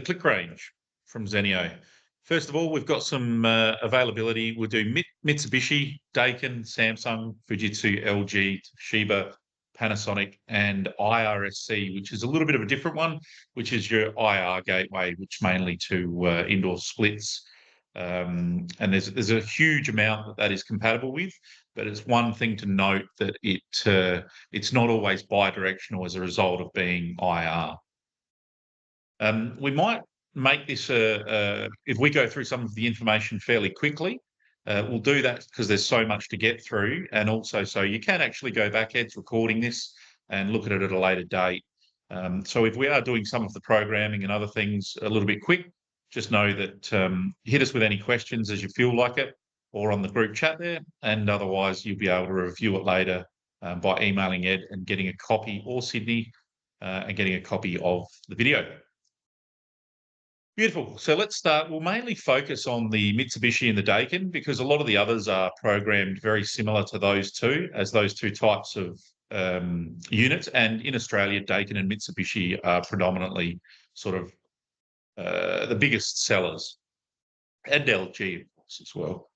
click range from Zennio. First of all, we've got some availability. We'll do Mitsubishi, Dakin, Samsung, Fujitsu, LG, Toshiba, Panasonic, and IRSC, which is a little bit of a different one, which is your IR gateway, which mainly to indoor splits. And there's a huge amount that is compatible with, but it's one thing to note that it's not always bi-directional as a result of being IR. We might make this if we go through some of the information fairly quickly. We'll do that because there's so much to get through, and also so you can actually go back, Ed's recording this, and look at it at a later date. So if we are doing some of the programming and other things a little bit quick, just know that hit us with any questions as you feel like it, or on the group chat there, and otherwise you'll be able to review it later by emailing Ed and getting a copy, or Sydney, and getting a copy of the video. Beautiful. So let's start. We'll mainly focus on the Mitsubishi and the Dakin because a lot of the others are programmed very similar to those two, as those two types of units. And in Australia, Dakin and Mitsubishi are predominantly sort of the biggest sellers, and LG, of course, as well.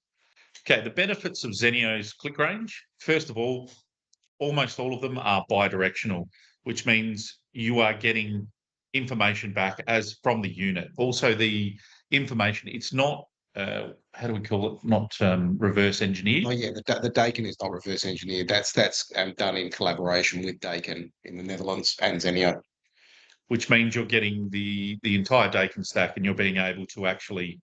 Okay, the benefits of Zennio's click range. First of all, almost all of them are bi-directional, which means you are getting information back as from the unit. Also, the information, it's not how do we call it? Not reverse engineered. Oh yeah, the Dakin is not reverse engineered. That's done in collaboration with Dakin in the Netherlands and Zennio. Which means you're getting the entire Dakin stack, and you're being able to actually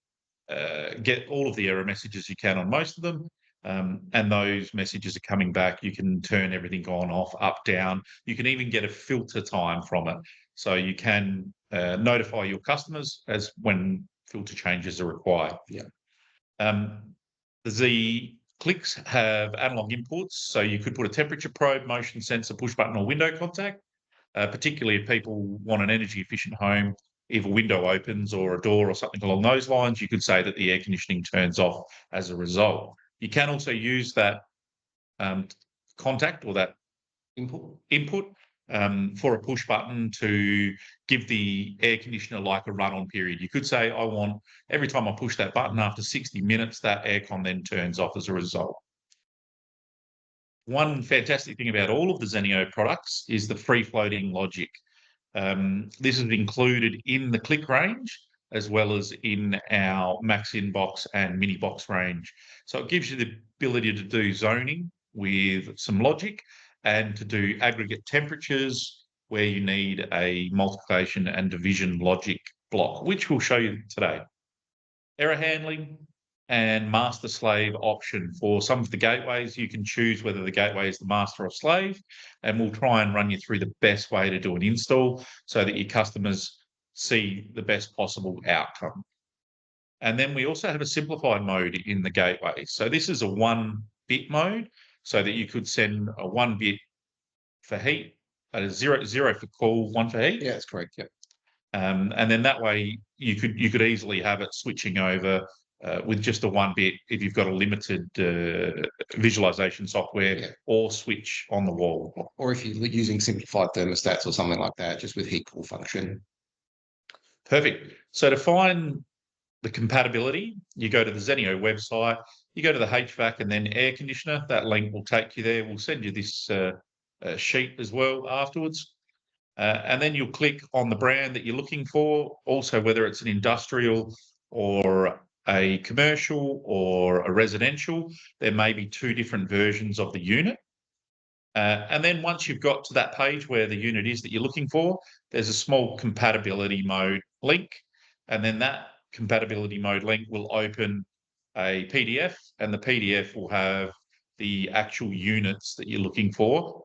get all of the error messages you can on most of them. And those messages are coming back. You can turn everything on, off, up, down. You can even get a filter time from it. So you can notify your customers as when filter changes are required. Yeah. The clicks have analog inputs. So you could put a temperature probe, motion sensor, push button, or window contact, particularly if people want an energy efficient home. If a window opens or a door or something along those lines, you could say that the air conditioning turns off as a result. You can also use that contact or that input for a push button to give the air conditioner like a run-on period. You could say, I want, every time I push that button after 60 minutes, that aircon then turns off as a result. One fantastic thing about all of the Zennio products is the free-floating logic. This is included in the click range as well as in our max in-box and mini box range. So it gives you the ability to do zoning with some logic and to do aggregate temperatures where you need a multiplication and division logic block, which we'll show you today. Error handling and master slave option. For some of the gateways, you can choose whether the gateway is the master or slave, and we'll try and run you through the best way to do an install so that your customers see the best possible outcome. And then we also have a simplified mode in the gateway. So this is a 1-bit mode, so that you could send a 1-bit for heat, a 0 for cool, 1 for heat. Yeah, that's correct. Yeah. And then that way you could easily have it switching over with just a 1-bit if you've got a limited visualization software, or switch on the wall. Or if you're using simplified thermostats or something like that, just with heat cool function. Perfect. So to find the compatibility, you go to the Zennio website, you go to the HVAC and then air conditioner. That link will take you there. We'll send you this sheet as well afterwards. And then you'll click on the brand that you're looking for, also whether it's an industrial or a commercial or a residential. There may be 2 different versions of the unit. And then once you've got to that page where the unit is that you're looking for, there's a small compatibility mode link. And then that compatibility mode link will open a PDF, and the PDF will have the actual units that you're looking for.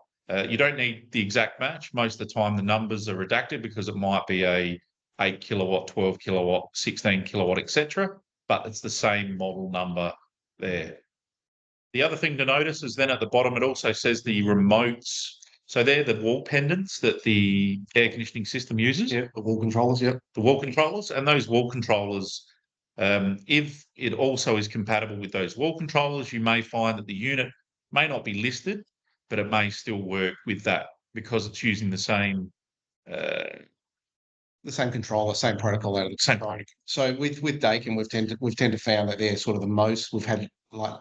You don't need the exact match. Most of the time the numbers are redacted because it might be a 8 kilowatt, 12 kilowatt, 16 kilowatt, etc. But it's the same model number there. The other thing to notice is then at the bottom it also says the remotes. So they're the wall pendants that the air conditioning system uses. Yeah, the wall controllers, yeah. The wall controllers, and those wall controllers, if it also is compatible with those wall controllers, you may find that the unit may not be listed, but it may still work with that because it's using the same The same controller, same protocol out of the Same controller. protocol. So with Dakin, we've tended to found that they're sort of the most. We've had like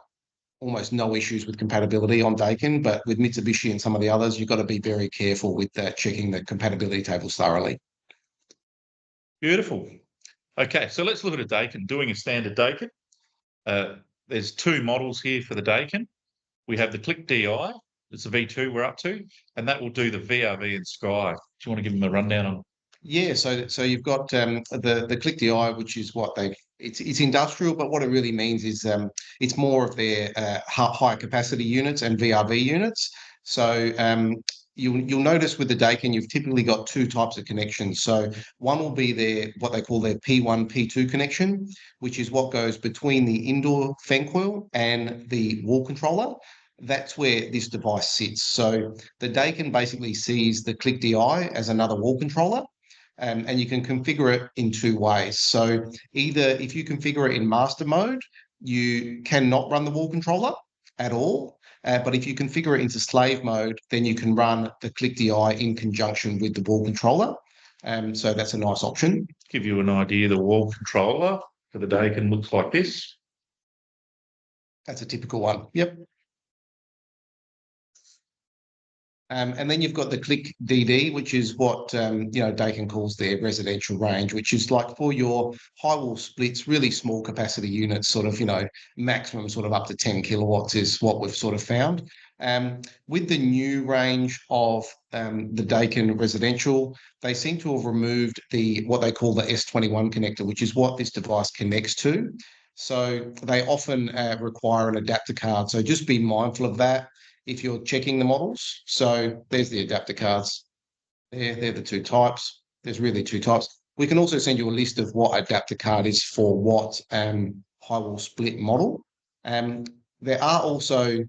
almost no issues with compatibility on Dakin, but with Mitsubishi and some of the others, you've got to be very careful with that, checking the compatibility tables thoroughly. Beautiful. Okay, so let's look at a Dakin. Doing a standard Dakin. There's two models here for the Dakin. We have the Click DI. It's the V2 we're up to, and that will do the VRV and SKY. Do you want to give them a rundown on? Yeah, so you've got the Click DI, which is what it's industrial, but what it really means is it's more of their high capacity units and VRV units. So you'll notice with the Dakin, you've typically got two types of connections. So one will be their what they call their P1, P2 connection, which is what goes between the indoor fan coil and the wall controller. That's where this device sits. So the Dakin basically sees the Click DI as another wall controller. And you can configure it in two ways. So either if you configure it in master mode, you cannot run the wall controller at all. But if you configure it into slave mode, then you can run the Click DI in conjunction with the wall controller. So that's a nice option. Give you an idea, the wall controller for the Dakin looks like this. That's a typical one. Yep. And then you've got the Click DD, which is what Dakin calls their residential range, which is like for your high wall splits, really small capacity units, sort of maximum sort of up to 10 kilowatts is what we've sort of found. With the new range of the Dakin residential, they seem to have removed what they call the S21 connector, which is what this device connects to. So they often require an adapter card. So just be mindful of that if you're checking the models. So there's the adapter cards. They're the two types. There's really two types. We can also send you a list of what adapter card is for what high wall split model. There are also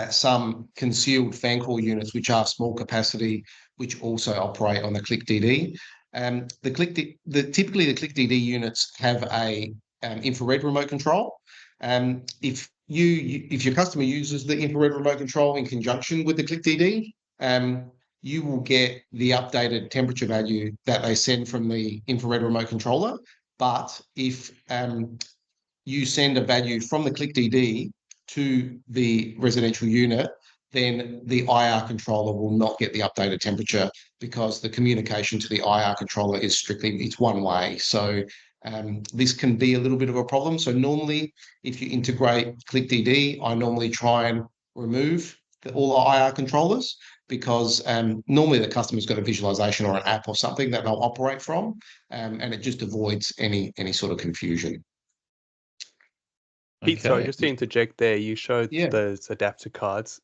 some concealed fan coil units, which are small capacity, which also operate on the Click DD. Typically the Click DD units have a infrared remote control. If your customer uses the infrared remote control in conjunction with the Click DD, you will get the updated temperature value that they send from the infrared remote controller. But if you send a value from the Click DD to the residential unit, then the IR controller will not get the updated temperature because the communication to the IR controller is it's one way. So this can be a little bit of a problem. So normally, if you integrate Click DD, I normally try and remove all the IR controllers because normally the customer's got a visualization or an app or something that they'll operate from, and it just avoids any sort of confusion. Pete, sorry, just to interject there, you showed those adapter cards.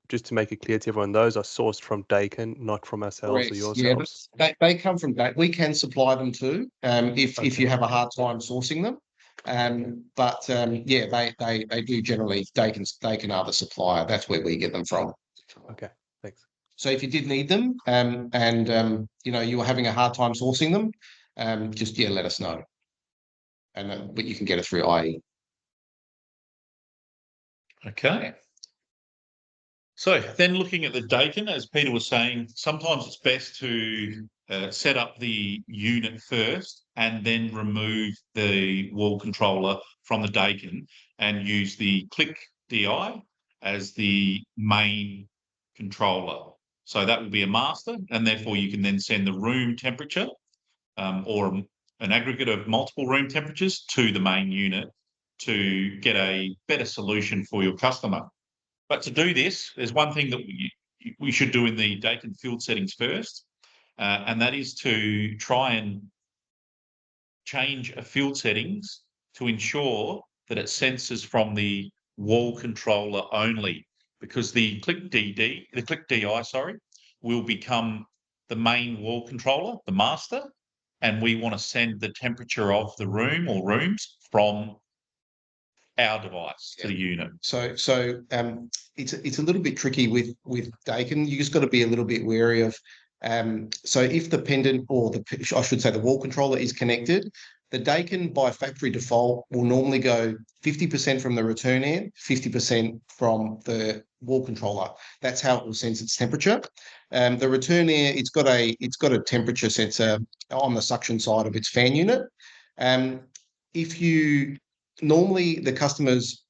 Just to make it clear to everyone, those are sourced from Dakin, not from ourselves or yourselves. Yeah, they come from Dakin. We can supply them too, if you have a hard time sourcing them. They do generally. Dakin are the supplier. That's where we get them from. Okay, thanks. So if you did need them, you were having a hard time sourcing them, just let us know, but you can get it through IE. Okay. So then looking at the Dakin, as Peter was saying, sometimes it's best to set up the unit first and then remove the wall controller from the Dakin and use the Click DI as the main controller. So that will be a master, and therefore you can then send the room temperature or an aggregate of multiple room temperatures to the main unit to get a better solution for your customer. But to do this, there's one thing that we should do in the Dakin field settings first, and that is to try and change a field settings to ensure that it senses from the wall controller only, because the Click DI, will become the main wall controller, the master, and we want to send the temperature of the room or rooms from our device to the unit. So it's a little bit tricky with Dakin. You just got to be a little bit wary of. So if the pendant or I should say the wall controller is connected, The Dakin by factory default will normally go 50% from the return air, 50% from the wall controller. That's how it will sense its temperature. The return air, it's got a temperature sensor on the suction side of its fan unit. Normally the customers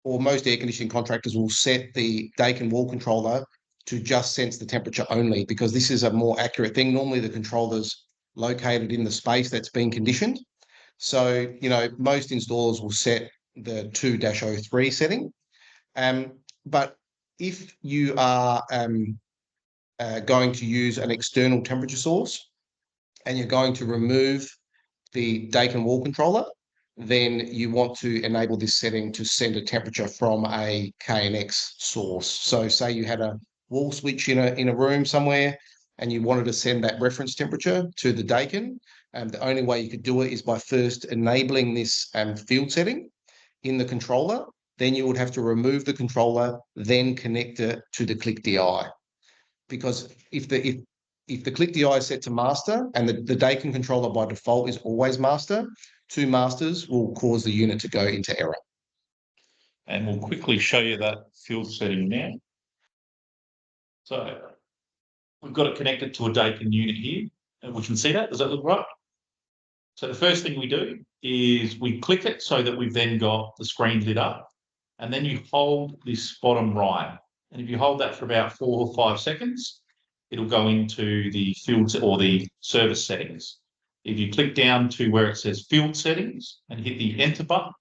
or most air conditioning contractors will set the Dakin wall controller to just sense the temperature only, because this is a more accurate thing. Normally the controller's located in the space that's been conditioned. So, most installers will set the 2-03 setting. But if you are going to use an external temperature source and you're going to remove the Dakin wall controller, then you want to enable this setting to send a temperature from a KNX source. So say you had a wall switch in a room somewhere and you wanted to send that reference temperature to the Dakin, the only way you could do it is by first enabling this field setting in the controller. Then you would have to remove the controller, then connect it to the Click DI. Because if the Click DI is set to master and the Dakin controller by default is always master, two masters will cause the unit to go into error. And we'll quickly show you that field setting now. So we've got it connected to a Dakin unit here, and we can see that. Does that look right? So the first thing we do is we click it so that we've then got the screen lit up, and then you hold this bottom right. And if you hold that for about 4 or 5 seconds, it'll go into the field or the service settings. If you click down to where it says field settings and hit the enter button,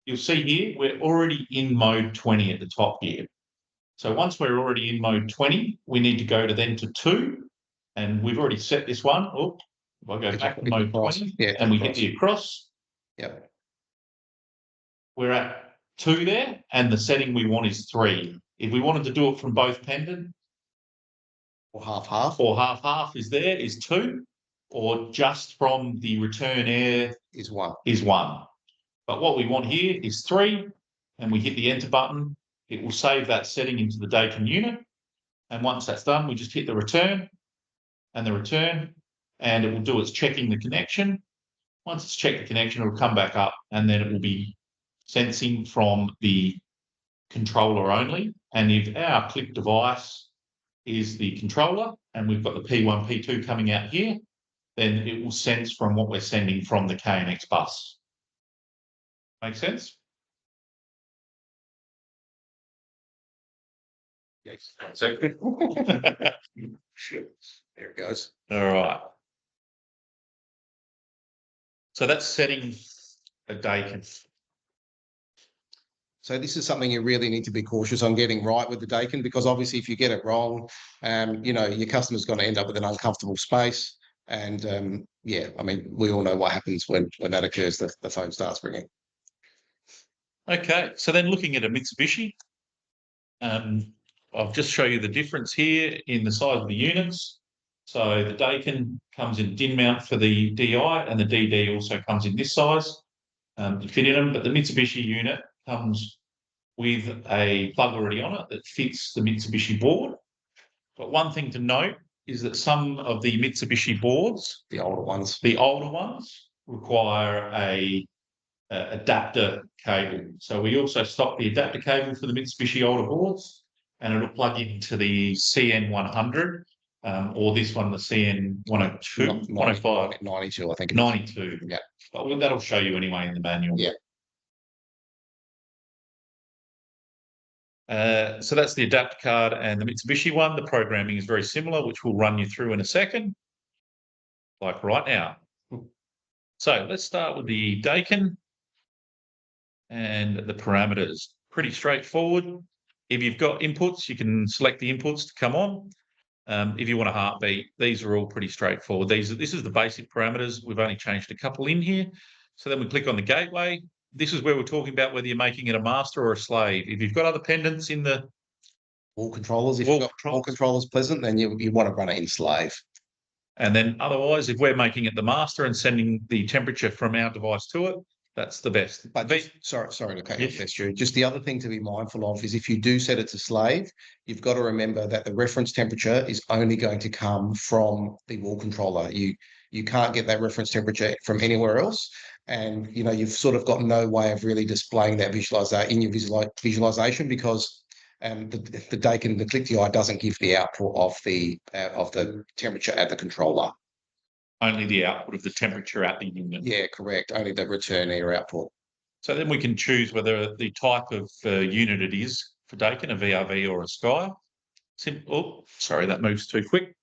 you'll see here we're already in mode 20 at the top here. So once we're already in mode 20, we need to go to 2, and we've already set this one. Oh, if I go back to mode 20 and we hit the across, we're at 2 there, and the setting we want is 3. If we wanted to do it from both pendant, or half-half, is 2, or just from the return air is 1. But what we want here is 3, and we hit the enter button. It will save that setting into the Dakin unit, and once that's done, we just hit the return, and it will do its checking the connection. Once it's checked the connection, it will come back up, and then it will be sensing from the controller only. And if our click device is the controller, and we've got the P1, P2 coming out here, then it will sense from what we're sending from the KNX bus. Make sense? Yes. So, there it goes. All right. So that's setting a Dakin. So this is something you really need to be cautious on getting right with the Dakin, because obviously if you get it wrong, your customer's going to end up with an uncomfortable space. And we all know what happens when that occurs. The phone starts ringing. Okay, so then looking at a Mitsubishi, I'll just show you the difference here in the size of the units. So the Dakin comes in DIN mount for the DI, and the DD also comes in this size to fit in them. But the Mitsubishi unit comes with a plug already on it that fits the Mitsubishi board. But one thing to note is that some of the Mitsubishi boards, the older ones, require a adapter cable. So we also stock the adapter cable for the Mitsubishi older boards, and it'll plug into the CN100 or this one, the CN102, 105, 92, I think. 92. Yeah, but that'll show you anyway in the manual. Yeah. So that's the adapter card and the Mitsubishi one. The programming is very similar, which we'll run you through in a second, like right now. So let's start with the Dakin and the parameters. Pretty straightforward. If you've got inputs, you can select the inputs to come on. If you want a heartbeat, these are all pretty straightforward. This is the basic parameters. We've only changed a couple in here. So then we click on the gateway. This is where we're talking about whether you're making it a master or a slave. If you've got other pendants in the wall controllers, if you've got wall controllers present, then you want to run it in slave. And then otherwise, if we're making it the master and sending the temperature from our device to it, that's the best. But sorry to cut you off there, Stu. Just the other thing to be mindful of is if you do set it to slave, you've got to remember that the reference temperature is only going to come from the wall controller. you can't get that reference temperature from anywhere else. And, you know, you've sort of got no way of really displaying that visualization in your visualization, because the Dakin, the Click DI doesn't give the output of the temperature at the controller. Only the output of the temperature at the unit. Yeah, correct. Only the return air output. So then we can choose whether the type of unit it is for Dakin, a VRV or a SKY. Oh, sorry, that moves too quick.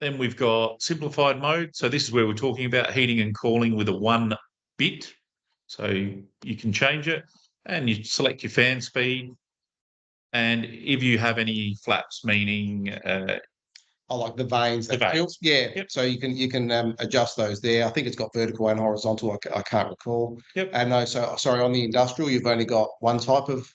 Then we've got simplified mode. So this is where we're talking about heating and cooling with a 1 bit. So you can change it and you select your fan speed. And if you have any flaps, meaning I like the vanes. The vanes. Yeah. Yep. So you can adjust those there. I think it's got vertical and horizontal. I can't recall. Yep. And no, so sorry, on the industrial, you've only got one type of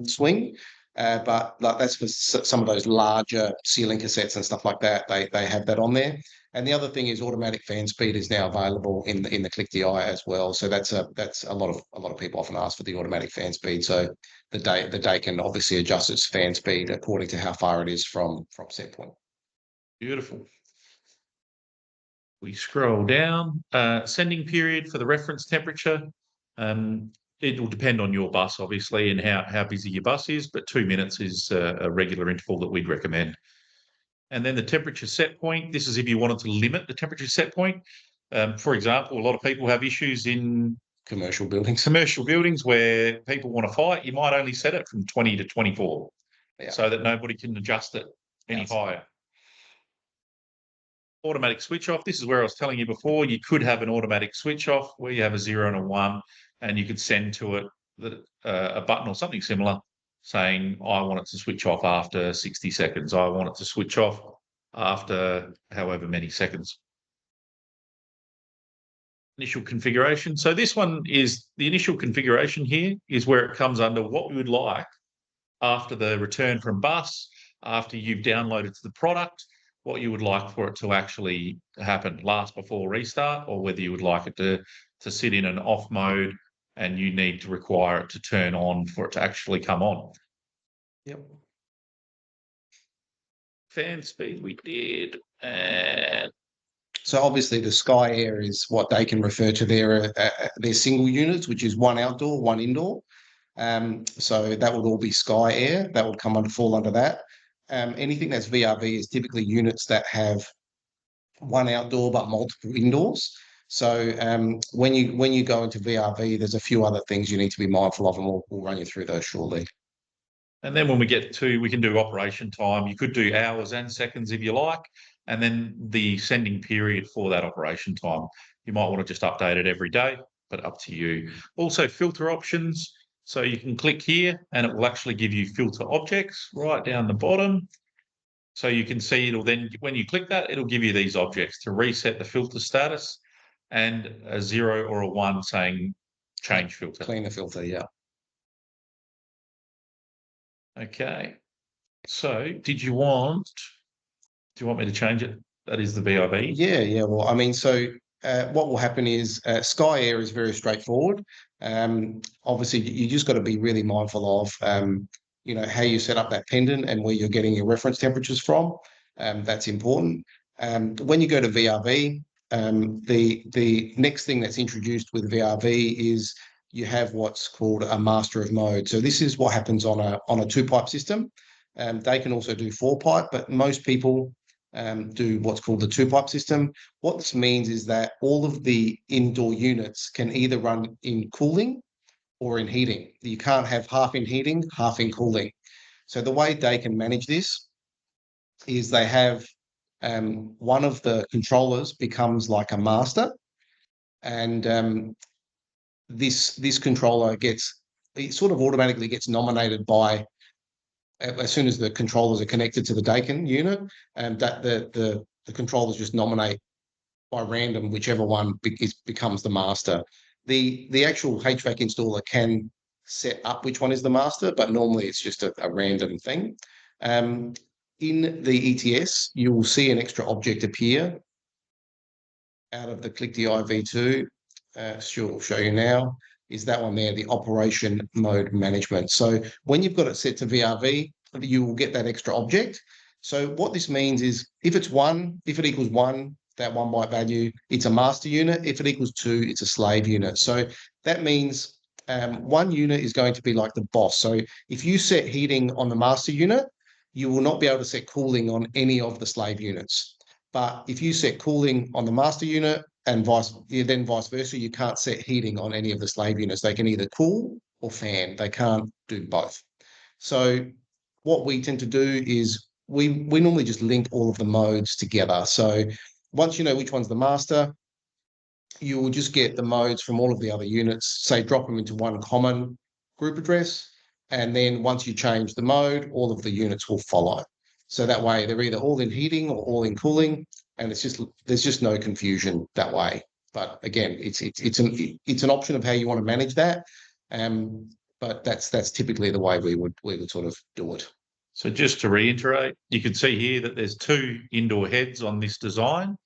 swing. But like that's for some of those larger ceiling cassettes and stuff like that. They have that on there. And the other thing is automatic fan speed is now available in the Click DI as well. So that's a lot of people often ask for the automatic fan speed. So the Dakin obviously adjusts its fan speed according to how far it is from set point. Beautiful. We scroll down. Sending period for the reference temperature. It will depend on your bus, obviously, and how busy your bus is, but 2 minutes is a regular interval that we'd recommend. And then the temperature set point. This is if you wanted to limit the temperature set point. For example, a lot of people have issues in commercial buildings. Commercial buildings where people want to fight. You might only set it from 20 to 24, so that nobody can adjust it any higher. Automatic switch off. This is where I was telling you before, you could have an automatic switch off where you have a 0 and a 1, and you could send to it a button or something similar saying, I want it to switch off after 60 seconds. I want it to switch off after however many seconds. Initial configuration. So this one is the initial configuration here is where it comes under what we would like after the return from bus, after you've downloaded the product, what you would like for it to actually happen, last before restart, or whether you would like it to sit in an off mode and you need to require it to turn on for it to actually come on. Yep. Fan speed we did. And so obviously the Sky Air is what they can refer to their single units, which is 1 outdoor, 1 indoor. So that would all be Sky Air. That would fall under that. Anything that's VRV is typically units that have 1 outdoor but multiple indoors. So when you go into VRV, there's a few other things you need to be mindful of, and we'll run you through those shortly. And then when we get to, we can do operation time. You could do hours and seconds if you like, and then the sending period for that operation time. You might want to just update it every day, but up to you. Also filter options. So you can click here and it will actually give you filter objects right down the bottom. So you can see it'll then, when you click that, it'll give you these objects to reset the filter status, and a 0 or a 1 saying change filter. Clean the filter, yeah. Okay. So do you want me to change it? That is the VRV? Yeah. Well, I mean, so what will happen is Sky Air is very straightforward. Obviously, you just got to be really mindful of, how you set up that pendant and where you're getting your reference temperatures from. That's important. When you go to VRV, the next thing that's introduced with VRV is you have what's called a master of mode. So this is what happens on a 2-pipe system. They can also do 4-pipe, but most people do what's called the 2-pipe system. What this means is that all of the indoor units can either run in cooling or in heating. You can't have half in heating, half in cooling. So the way they can manage this is they have one of the controllers becomes like a master, and this controller it sort of automatically gets nominated by, as soon as the controllers are connected to the Dakin unit, and that the controllers just nominate by random whichever one becomes the master. The actual HVAC installer can set up which one is the master, but normally it's just a random thing. In the ETS, you will see an extra object appear out of the Click DI V2. Stuart will show you now. Is that one there, the operation mode management. So when you've got it set to VRV, you will get that extra object. So what this means is if it's 1, if it equals 1, that 1 byte value, it's a master unit. If it equals 2, it's a slave unit. So that means 1 unit is going to be like the boss. So if you set heating on the master unit, you will not be able to set cooling on any of the slave units. But if you set cooling on the master unit and vice versa, you can't set heating on any of the slave units. They can either cool or fan. They can't do both. So what we tend to do is we normally just link all of the modes together. So once you know which one's the master, you will just get the modes from all of the other units, say drop them into one common group address. And then once you change the mode, all of the units will follow. So that way they're either all in heating or all in cooling. And there's just no confusion that way. But again, it's an option of how you want to manage that. But that's typically the way we would sort of do it. So just to reiterate, you can see here that there's 2 indoor heads on this design,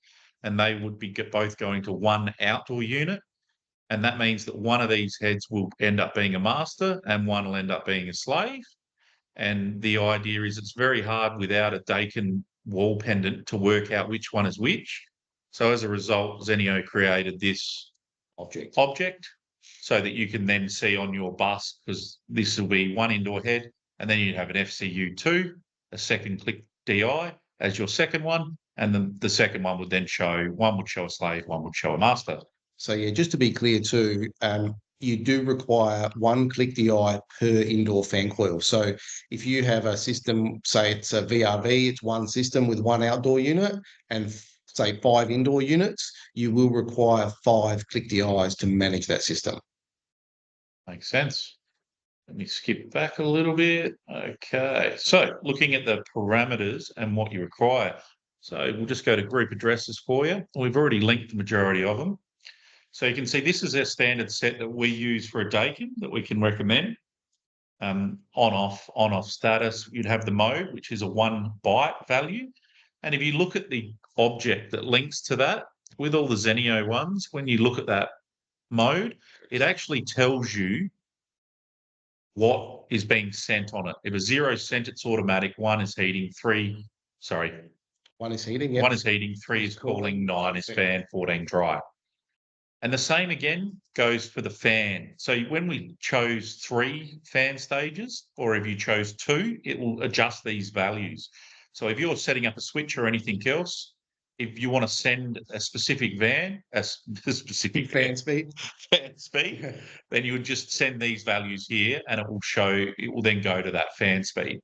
and they would be both going to 1 outdoor unit. And that means that one of these heads will end up being a master and one will end up being a slave. And the idea is it's very hard without a Dakin wall pendant to work out which one is which. So as a result, Zennio created this object so that you can then see on your bus, because this will be 1 indoor head, and then you'd have an FCU2, a second click DI as your second one, and then the second one would then show, one would show a slave, one would show a master. So yeah, just to be clear too, you do require 1 click DI per indoor fan coil. So if you have a system, say it's a VRV, it's 1 system with 1 outdoor unit and say 5 indoor units, you will require 5 click DIs to manage that system. Makes sense. Let me skip back a little bit. Okay, so looking at the parameters and what you require. So we'll just go to group addresses for you. We've already linked the majority of them. So you can see this is our standard set that we use for a Dakin that we can recommend. On-off status, you'd have the mode, which is a 1 byte value. And if you look at the object that links to that, with all the Zennio ones, when you look at that mode, it actually tells you what is being sent on it. If a 0 sent, it's automatic. 1 is heating. 1 is heating, yeah. 1 is heating, 3 is cooling, 9 is fan, 14 dry. And the same again goes for the fan. So when we chose 3 fan stages, or if you chose 2, it will adjust these values. So if you're setting up a switch or anything else, if you want to send a specific fan speed, then you would just send these values here and it will then go to that fan speed.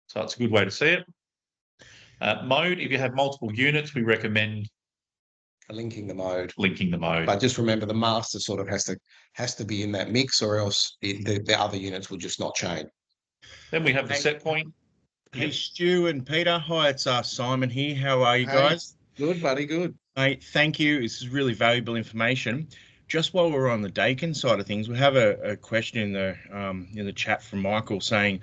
So it's a good way to see it. Mode, if you have multiple units, we recommend linking the mode. But just remember the master sort of has to be in that mix, or else the other units will just not change. Then we have the set point. Hey, Stu and Peter. Hi, it's Simon here. How are you guys? Good, buddy, good. Mate, thank you. This is really valuable information. Just while we're on the Dakin side of things, we have a question in the chat from Michael saying,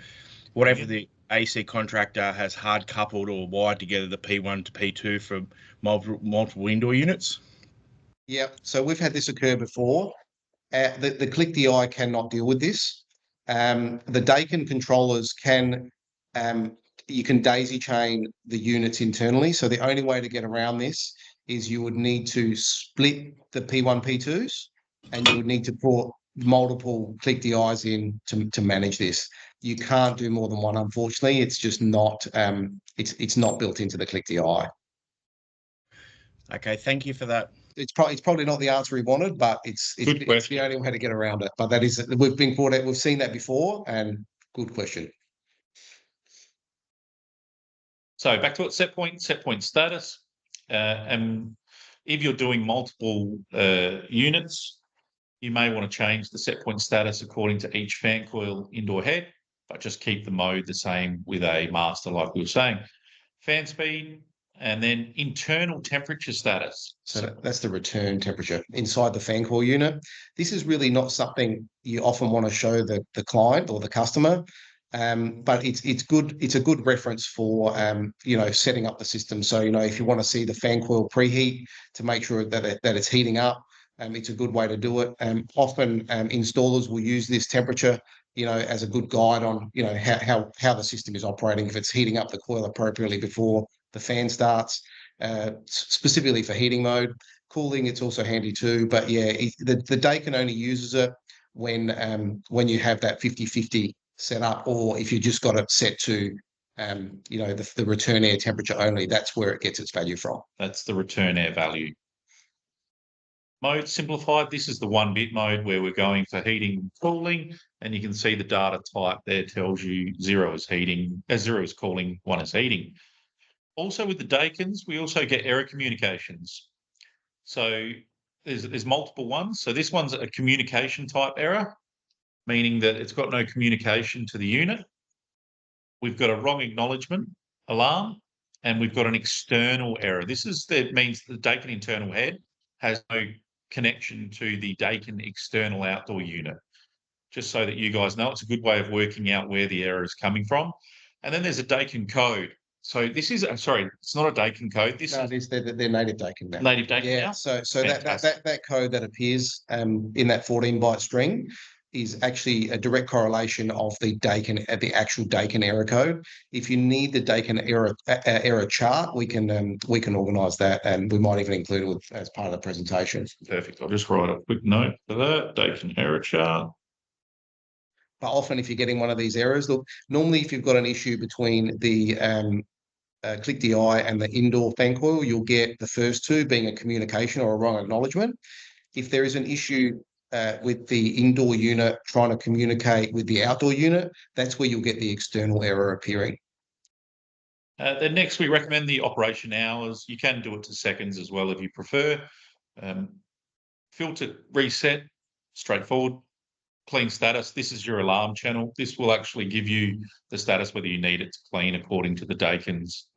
whatever the AC contractor has hard coupled or wired together the P1 to P2 for multiple indoor units? Yeah, so we've had this occur before. The click DI cannot deal with this. The Dakin controllers can, you can daisy chain the units internally. So the only way to get around this is you would need to split the P1, P2s, and you would need to put multiple click DIs in to manage this. You can't do more than one, unfortunately. It's just not, it's not built into the click DI. Okay, thank you for that. It's probably not the answer he wanted, but it's the only way to get around it. But that is, we've seen that before, and good question. So back to it, set point status. And if you're doing multiple units, you may want to change the set point status according to each fan coil indoor head, but just keep the mode the same with a master, like we were saying. Fan speed, and then internal temperature status. So that's the return temperature inside the fan coil unit. This is really not something you often want to show the client or the customer, but it's good. It's a good reference for setting up the system. So if you want to see the fan coil preheat to make sure that it's heating up, it's a good way to do it. Often installers will use this temperature as a good guide on, how the system is operating, if it's heating up the coil appropriately before the fan starts, specifically for heating mode. Cooling, it's also handy too. But yeah, the Dakin only uses it when you have that 50-50 set up, or if you just got it set to the return air temperature only. That's where it gets its value from. That's the return air value. Mode simplified. This is the 1-bit mode where we're going for heating and cooling, and you can see the data type there tells you 0 is heating, 0 is cooling, 1 is heating. Also with the Dakins, we also get error communications. So there's multiple ones. So this one's a communication type error, meaning that it's got no communication to the unit. We've got a wrong acknowledgement alarm, and we've got an external error. This means the Dakin internal head has no connection to the Dakin external outdoor unit. Just so that you guys know, it's a good way of working out where the error is coming from. And then there's a Dakin code. So this is, sorry, it's not a Dakin code. They're native Dakin now. Native Dakin now? So that code that appears in that 14-byte string is actually a direct correlation of the Dakin, the actual Dakin error code. If you need the Dakin error chart, we can organise that, and we might even include it as part of the presentation. Perfect. I'll just write a quick note for that Dakin error chart. But often, if you're getting one of these errors, look, normally if you've got an issue between the click DI and the indoor fan coil, you'll get the first two being a communication or a wrong acknowledgement. If there is an issue with the indoor unit trying to communicate with the outdoor unit, that's where you'll get the external error appearing. Then next, we recommend the operation hours. You can do it to seconds as well if you prefer. Filter reset, straightforward. Clean status, this is your alarm channel. This will actually give you the status whether you need it to clean according to the Dakin's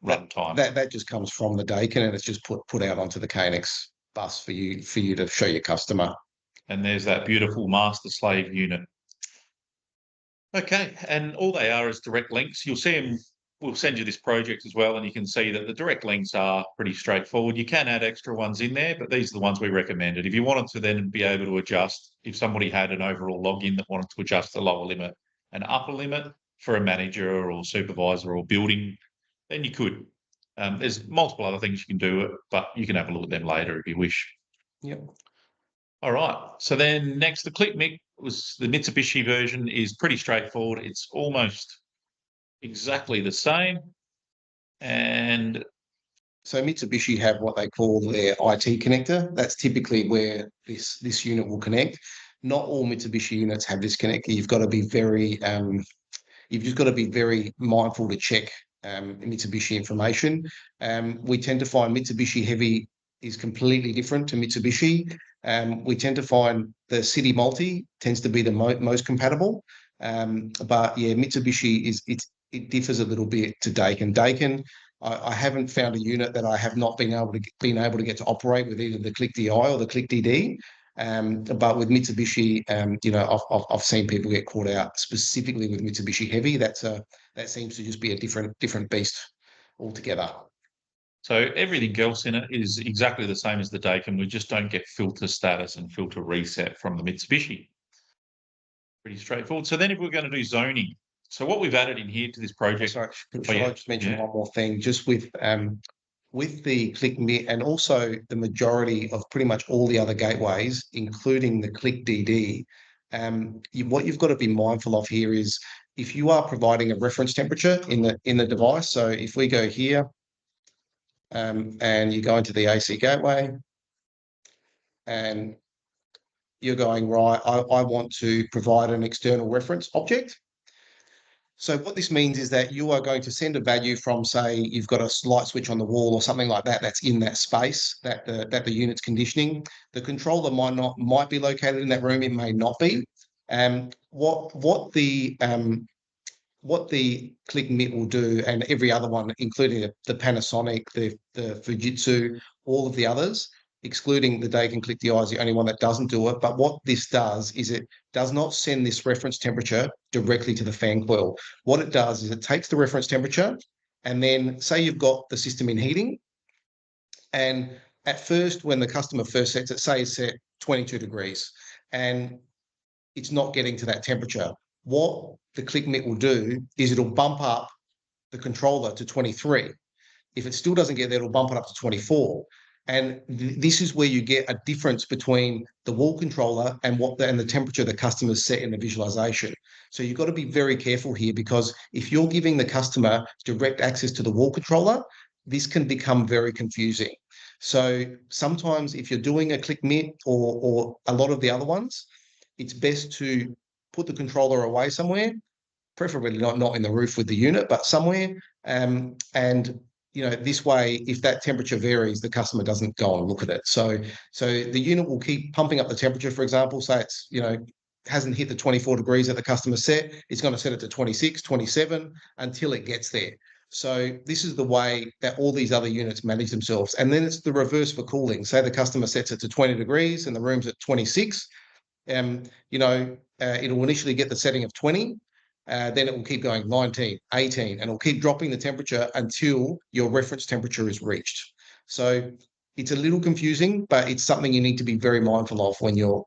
runtime. That just comes from the Dakin, and it's just put out onto the KNX bus for you to show your customer. And there's that beautiful master slave unit. Okay, and all they are is direct links. You'll see them. We'll send you this project as well, and you can see that the direct links are pretty straightforward. You can add extra ones in there, but these are the ones we recommended. If you wanted to then be able to adjust, if somebody had an overall login that wanted to adjust the lower limit and upper limit for a manager or supervisor or building, then you could. There's multiple other things you can do, but you can have a look at them later if you wish. Yep. All right. So then next, the ClickMic was the Mitsubishi version is pretty straightforward. It's almost exactly the same. And so Mitsubishi have what they call their IT connector. That's typically where this unit will connect. Not all Mitsubishi units have this connector. You've got to be very you've just got to be very mindful to check Mitsubishi information. We tend to find Mitsubishi Heavy is completely different to Mitsubishi. We tend to find the City Multi tends to be the most compatible. But yeah, Mitsubishi it differs a little bit to Dakin. Dakin, I haven't found a unit that I have not been able to get to operate with either the Click DI or the Click DD. But with Mitsubishi, I've seen people get caught out specifically with Mitsubishi Heavy. That seems to just be a different beast altogether. So everything else in it is exactly the same as the Dakin. We just don't get filter status and filter reset from the Mitsubishi. Pretty straightforward. So then if we're going to do zoning, so what we've added in here to this project. Sorry, should I just mention one more thing? Just with the ClickMit and also the majority of pretty much all the other gateways, including the Click DD, what you've got to be mindful of here is if you are providing a reference temperature in the device. So if we go here and you go into the AC gateway and you're going, right, I want to provide an external reference object. So what this means is that you are going to send a value from, say, you've got a light switch on the wall or something like that that's in that space that the unit's conditioning. The controller might be located in that room. It may not be. What the ClickMit will do, and every other one, including the Panasonic, the Fujitsu, all of the others, excluding the Dakin Click DI is the only one that doesn't do it. But what this does is it does not send this reference temperature directly to the fan coil. What it does is it takes the reference temperature and then say you've got the system in heating. And at first, when the customer first sets it, say it's set 22 degrees and it's not getting to that temperature. what the ClickMit will do is it'll bump up the controller to 23. If it still doesn't get there, it'll bump it up to 24. And this is where you get a difference between the wall controller and and the temperature the customer's set in the visualization. So you've got to be very careful here, because if you're giving the customer direct access to the wall controller, this can become very confusing. So sometimes if you're doing a ClickMit or a lot of the other ones, it's best to put the controller away somewhere, preferably not in the roof with the unit, but somewhere. And this way, if that temperature varies, the customer doesn't go and look at it. So the unit will keep pumping up the temperature. For example, say it's hasn't hit the 24 degrees that the customer set, it's going to set it to 26, 27 until it gets there. So this is the way that all these other units manage themselves. And then it's the reverse for cooling. Say the customer sets it to 20 degrees and the room's at 26. It'll initially get the setting of 20. Then it will keep going 19, 18, and it'll keep dropping the temperature until your reference temperature is reached. So it's a little confusing, but it's something you need to be very mindful of when you're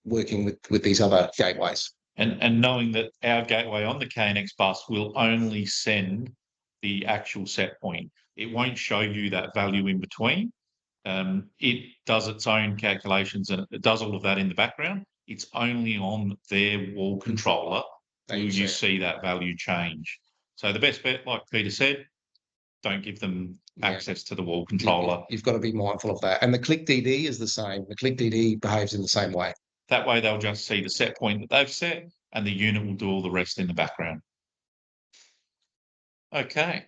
working with these other gateways. And knowing that our gateway on the KNX bus will only send the actual set point. It won't show you that value in between. It does its own calculations and it does all of that in the background. It's only on their wall controller will you see that value change. So the best bet, like Peter said, don't give them access to the wall controller. You've got to be mindful of that. And the Click DD is the same. The Click DD behaves in the same way. That way they'll just see the set point that they've set and the unit will do all the rest in the background. Okay.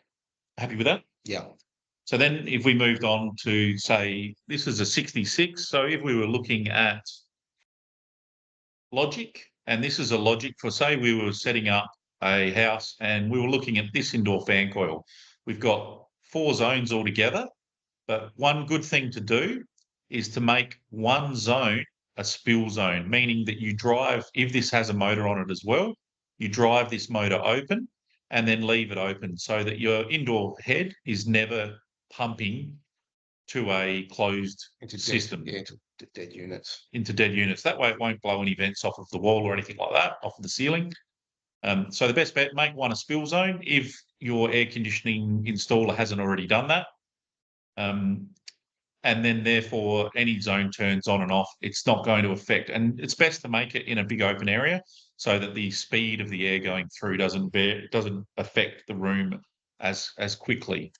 Happy with that? Yeah. So then if we moved on to, say, this is a 66. So if we were looking at logic, and this is a logic for, say, we were setting up a house and we were looking at this indoor fan coil. We've got 4 zones altogether, but one good thing to do is to make one zone a spill zone, meaning that you drive, if this has a motor on it as well, you drive this motor open and then leave it open so that your indoor head is never pumping to a closed system. Into dead units. Into dead units. That way it won't blow any vents off of the wall or anything like that, off of the ceiling. So the best bet, make one a spill zone if your air conditioning installer hasn't already done that. And then therefore any zone turns on and off, it's not going to affect. And it's best to make it in a big open area so that the speed of the air going through doesn't affect the room as quickly.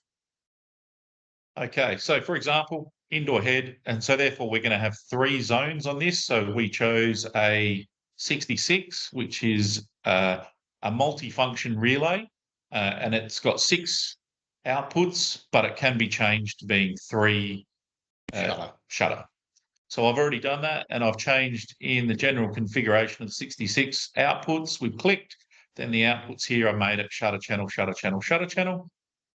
Okay, so for example, indoor head, and so therefore we're going to have 3 zones on this. So we chose a 66, which is a multifunction relay, and it's got 6 outputs, but it can be changed to being 3 shutter. So I've already done that, and I've changed in the general configuration of 66 outputs. We've clicked, then the outputs here, I made it shutter channel, shutter channel, shutter channel.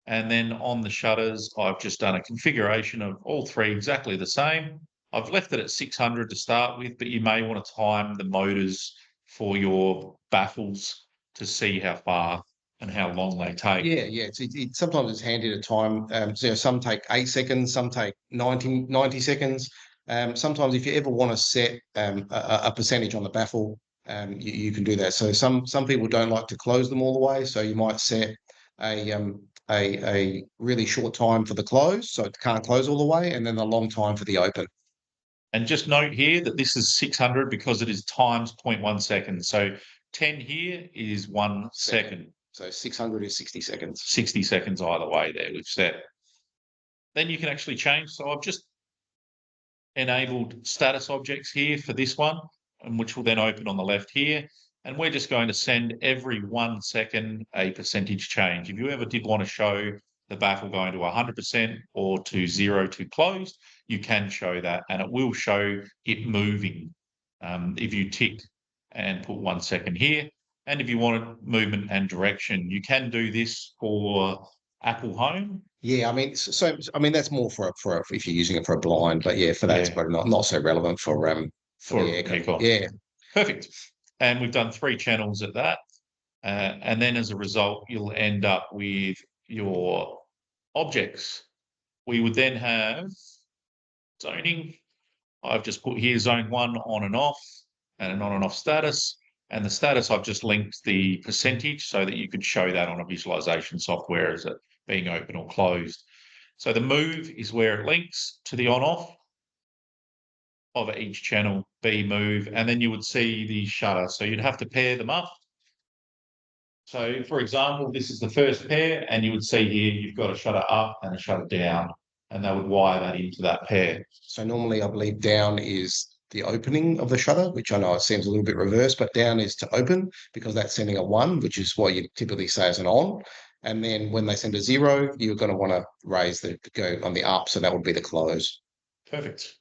And then on the shutters, I've just done a configuration of all 3 exactly the same. I've left it at 600 to start with, but you may want to time the motors for your baffles to see how far and how long they take. Yeah. Sometimes it's handy to time. Some take 8 seconds, some take 90 seconds. Sometimes if you ever want to set a percentage on the baffle, you can do that. So some people don't like to close them all the way, so you might set a really short time for the close, so it can't close all the way, and then a long time for the open. And just note here that this is 600 because it is times 0.1 seconds. So 10 here is 1 second. So 600 is 60 seconds. 60 seconds either way there, we've set. Then you can actually change. So I've just enabled status objects here for this one, and which will then open on the left here. And we're just going to send every 1 second a percentage change. If you ever did want to show the baffle going to 100% or to 0 to closed, you can show that, and it will show it moving if you tick and put 1 second here. And if you wanted movement and direction, you can do this for Apple Home. Yeah, I mean, that's more for if you're using it for a blind, but yeah, for that it's probably not so relevant for the aircon. Yeah, perfect. And we've done 3 channels at that, and then as a result, you'll end up with your objects. We would then have zoning. I've just put here zone 1 on and off, and an on and off status. And the status, I've just linked the percentage so that you could show that on a visualization software as it being open or closed. So the move is where it links to the on-off of each channel, B move, and then you would see the shutter. So you'd have to pair them up. So, for example, this is the first pair, and you would see here you've got a shutter up and a shutter down, and they would wire that into that pair. So normally I believe down is the opening of the shutter, which I know it seems a little bit reversed, but down is to open because that's sending a 1, which is what you typically say as an on. And then when they send a 0, you're going to want to raise the go on the up, so that would be the close. Perfect.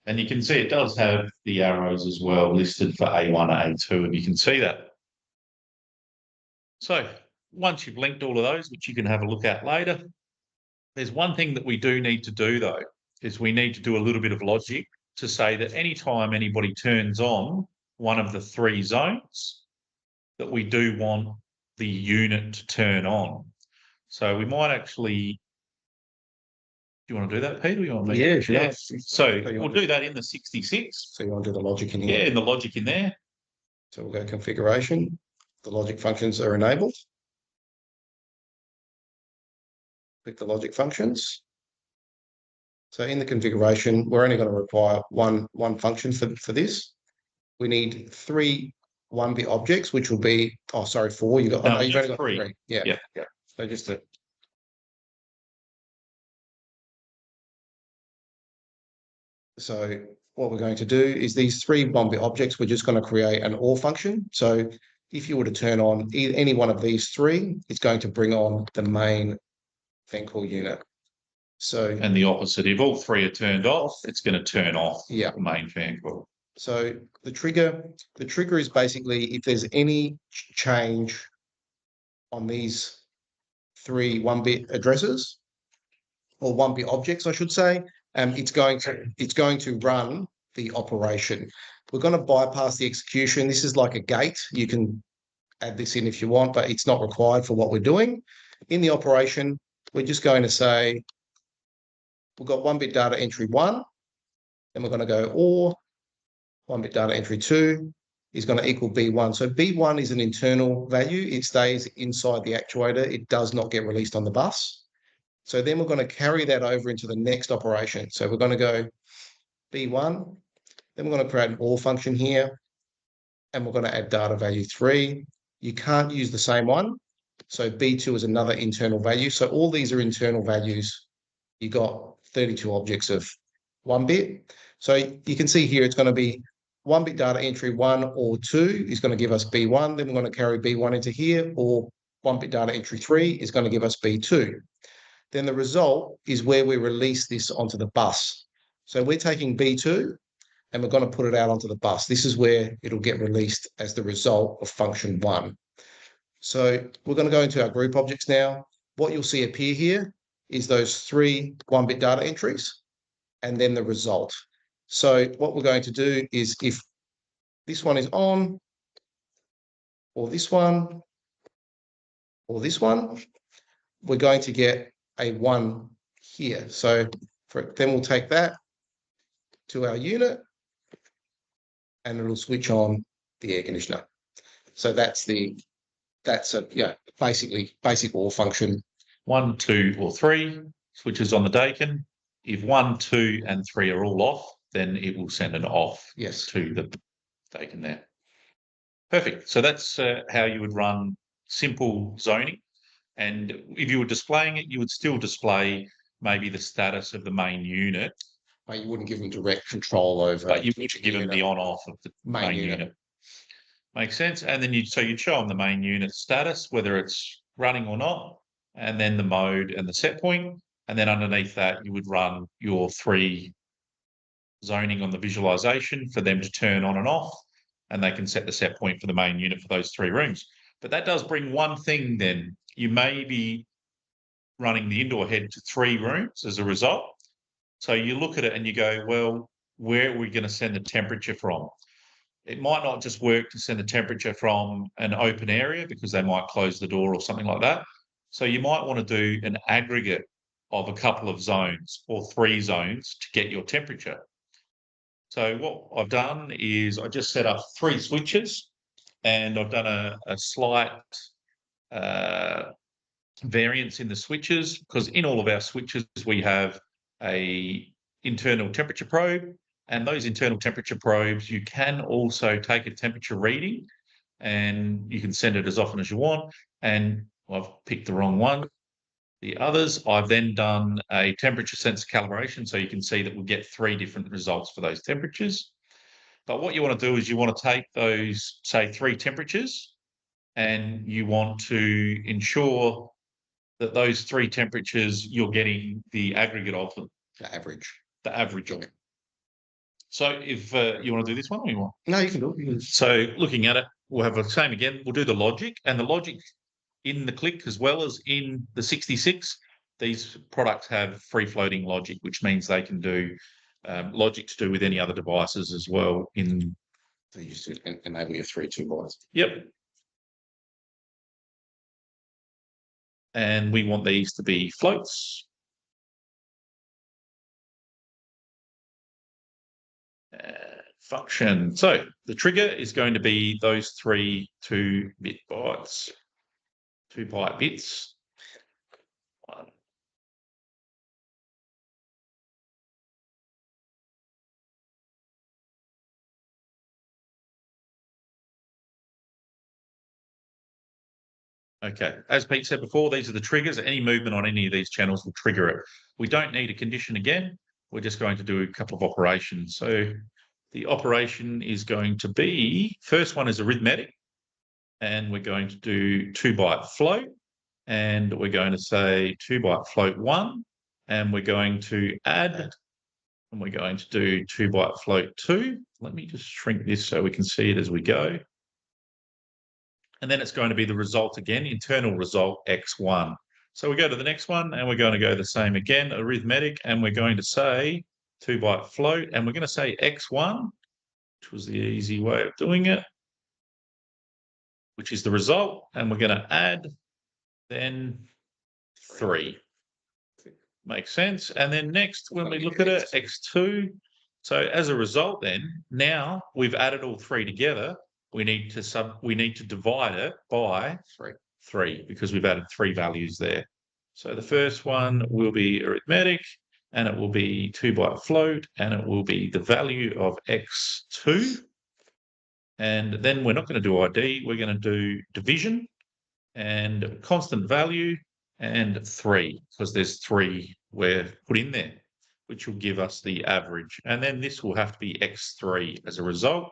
And you can see it does have the arrows as well listed for A1, A2, and you can see that. So once you've linked all of those, which you can have a look at later, there's one thing that we do need to do, though, is we need to do a little bit of logic to say that anytime anybody turns on one of the 3 zones, that we do want the unit to turn on. So we might actually... Do you want to do that, Peter? You want me? Yeah, sure. Yeah. So we'll do that in the 66. So you want to do the logic in here? Yeah, in the logic in there. So we'll go configuration. The logic functions are enabled. Click the logic functions. So in the configuration, we're only going to require one function for this. We need 3 1-bit objects, which will be, 4. You've only got 3. Yeah. So just to... So what we're going to do is these 3 1-bit objects, we're just going to create an OR function. So if you were to turn on any one of these 3, it's going to bring on the main fan call unit. So, and the opposite, if all 3 are turned off, it's going to turn off the main fan call. So the trigger is basically if there's any change on these 3 1-bit addresses or 1-bit objects, I should say, it's going to run the operation. We're going to bypass the execution. This is like a gate. You can add this in if you want, but it's not required for what we're doing. In the operation, we're just going to say we've got 1-bit data entry 1, and we're going to go OR 1-bit data entry 2 is going to equal B1. So B1 is an internal value. It stays inside the actuator. It does not get released on the bus. So then we're going to carry that over into the next operation. So we're going to go B1, then we're going to create an OR function here, and we're going to add data value 3. You can't use the same one. So B2 is another internal value. So all these are internal values. You got 32 objects of 1-bit. So you can see here it's going to be 1-bit data entry 1 or 2 is going to give us B1. Then we're going to carry B1 into here, or 1-bit data entry 3 is going to give us B2. Then the result is where we release this onto the bus. So we're taking B2 and we're going to put it out onto the bus. This is where it'll get released as the result of function 1. So we're going to go into our group objects now. What you'll see appear here is those 3 1-bit data entries and then the result. So what we're going to do is if this one is on, or this one, we're going to get a 1 here. So then we'll take that to our unit and it'll switch on the air conditioner. So that's basically basic OR function. 1, 2, or 3 switches on the Dakin. If 1, 2, and 3 are all off, then it will send an off to the Dakin there. Perfect. So that's how you would run simple zoning. And if you were displaying it, you would still display maybe the status of the main unit. But you wouldn't give them direct control over. But you would give them the on-off of the main unit. Makes sense. And then you'd show them the main unit status, whether it's running or not, and then the mode and the set point. And then underneath that, you would run your 3 zoning on the visualization for them to turn on and off, and they can set the set point for the main unit for those 3 rooms. But that does bring one thing then. You may be running the indoor head to 3 rooms as a result. So you look at it and you go, well, where are we going to send the temperature from? It might not just work to send the temperature from an open area because they might close the door or something like that. So you might want to do an aggregate of a couple of zones or 3 zones to get your temperature. So what I've done is I just set up 3 switches and I've done a slight variance in the switches, because in all of our switches we have a internal temperature probe, and those internal temperature probes, you can also take a temperature reading and you can send it as often as you want. And I've picked the wrong one. The others, I've then done a temperature sensor calibration, so you can see that we'll get 3 different results for those temperatures. But what you want to do is you want to take those, say, 3 temperatures, and you want to ensure that those 3 temperatures, you're getting the aggregate of them. The average. The average of it. So if you want to do this one, or you want? No, you can do it. So looking at it, we'll have the same again. We'll do the logic, and the logic in the click as well as in the 66. These products have free-floating logic, which means they can do logic to do with any other devices as well. They used to enable your 3-2 bytes. Yep. And we want these to be floats. Function. So the trigger is going to be those 3 2-bit bytes, 2 byte bits. Okay, as Pete said before, these are the triggers. Any movement on any of these channels will trigger it. We don't need a condition again. We're just going to do a couple of operations. So the operation is going to be, first one is arithmetic, and we're going to do 2-byte float, and we're going to say 2-byte float 1, and we're going to add, and we're going to do 2-byte float 2. Let me just shrink this so we can see it as we go. And then it's going to be the result again, internal result X1. So we go to the next one, and we're going to go the same again, arithmetic, and we're going to say 2-byte float, and we're going to say X1, which was the easy way of doing it, which is the result, and we're going to add then 3. Makes sense. And then next, when we look at it, X2. So as a result then, now we've added all 3 together. We need to divide it by 3 because we've added 3 values there. So the first one will be arithmetic, and it will be 2-byte float, and it will be the value of X2. And then we're not going to do ID, we're going to do division and constant value and 3, because there's 3 we're put in there, which will give us the average. And then this will have to be X3 as a result.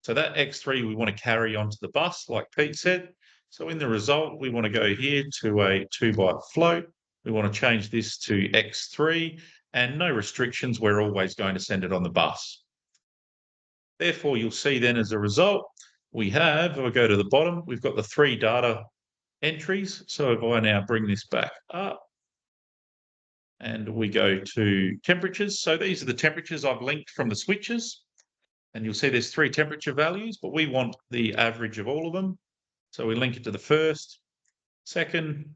So that X3 we want to carry onto the bus, like Pete said. So in the result, we want to go here to a 2-byte float. We want to change this to X3, and no restrictions. We're always going to send it on the bus. Therefore, you'll see then as a result, we have, if I go to the bottom, we've got the 3 data entries. So if I now bring this back up, and we go to temperatures. So these are the temperatures I've linked from the switches. And you'll see there's 3 temperature values, but we want the average of all of them. So we link it to the first, second,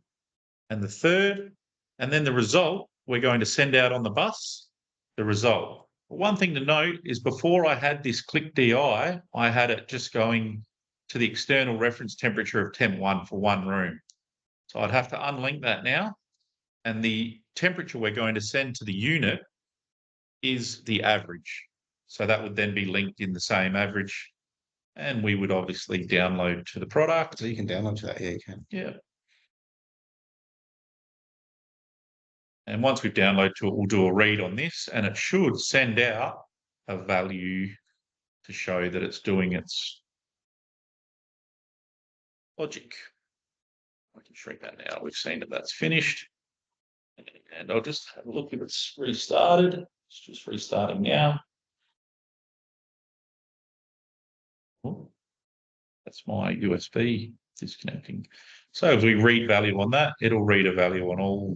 and the third. And then the result, we're going to send out on the bus, the result. But one thing to note is before I had this click DI, I had it just going to the external reference temperature of temp1 for one room. So I'd have to unlink that now. And the temperature we're going to send to the unit is the average. So that would then be linked in the same average, and we would obviously download to the product. So you can download to that, yeah, you can. Yeah. And once we've downloaded to it, we'll do a read on this, and it should send out a value to show that it's doing its logic. I can shrink that now. We've seen that that's finished. And I'll just have a look if it's restarted. It's just restarting now. Oh, that's my USB disconnecting. So if we read value on that, it'll read a value on all.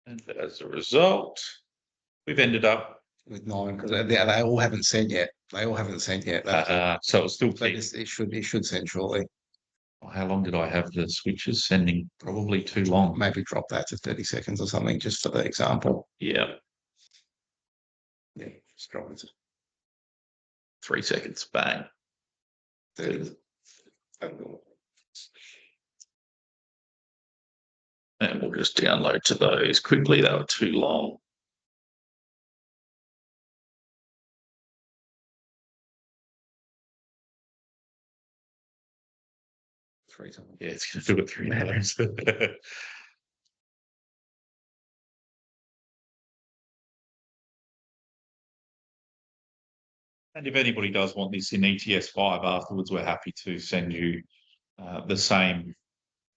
And as a result, we've ended up with 9 because they all haven't sent yet. They all haven't sent yet. So it's still it should send shortly. How long did I have the switches sending? Probably too long. Maybe drop that to 30 seconds or something, just for the example. Yeah. Yeah, just drop it to 3 seconds. Bang. 30. And we'll just download to those quickly. They were too long. Yeah, it's going to do it 3 hours. And if anybody does want this in ETS5 afterwards, we're happy to send you the same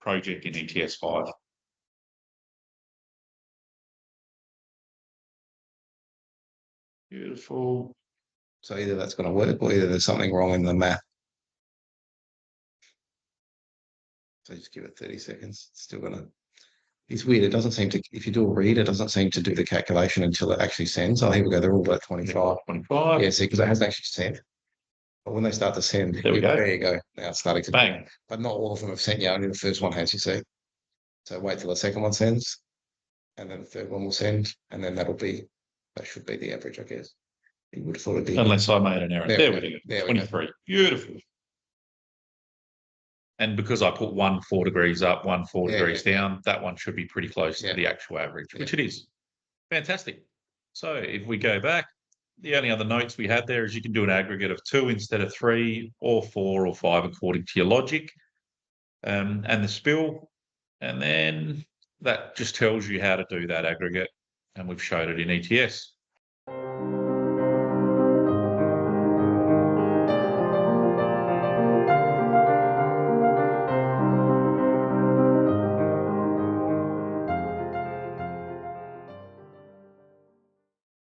project in ETS5. Beautiful. So either that's going to work or either there's something wrong in the math. So just give it 30 seconds. It's still going to. It's weird. It doesn't seem to, if you do a read, it doesn't seem to do the calculation until it actually sends. Oh, here we go. They're all about 25. 25. Yeah, see, because it hasn't actually sent. But when they start to send, there we go. There you go. Now it's starting to bang. But not all of them have sent you. Only the first one has, you see. So wait till the second one sends. And then the third one will send. And then that should be the average, I guess. You would have thought it'd be. Unless I made an error. There we go. There 23. Beautiful. And because I put 1 4 degrees up, 1 4 degrees down, that one should be pretty close to the actual average, which it is. Fantastic. So if we go back, the only other notes we had there is you can do an aggregate of 2 instead of 3 or 4 or 5 according to your logic and the spill. And then that just tells you how to do that aggregate. And we've showed it in ETS.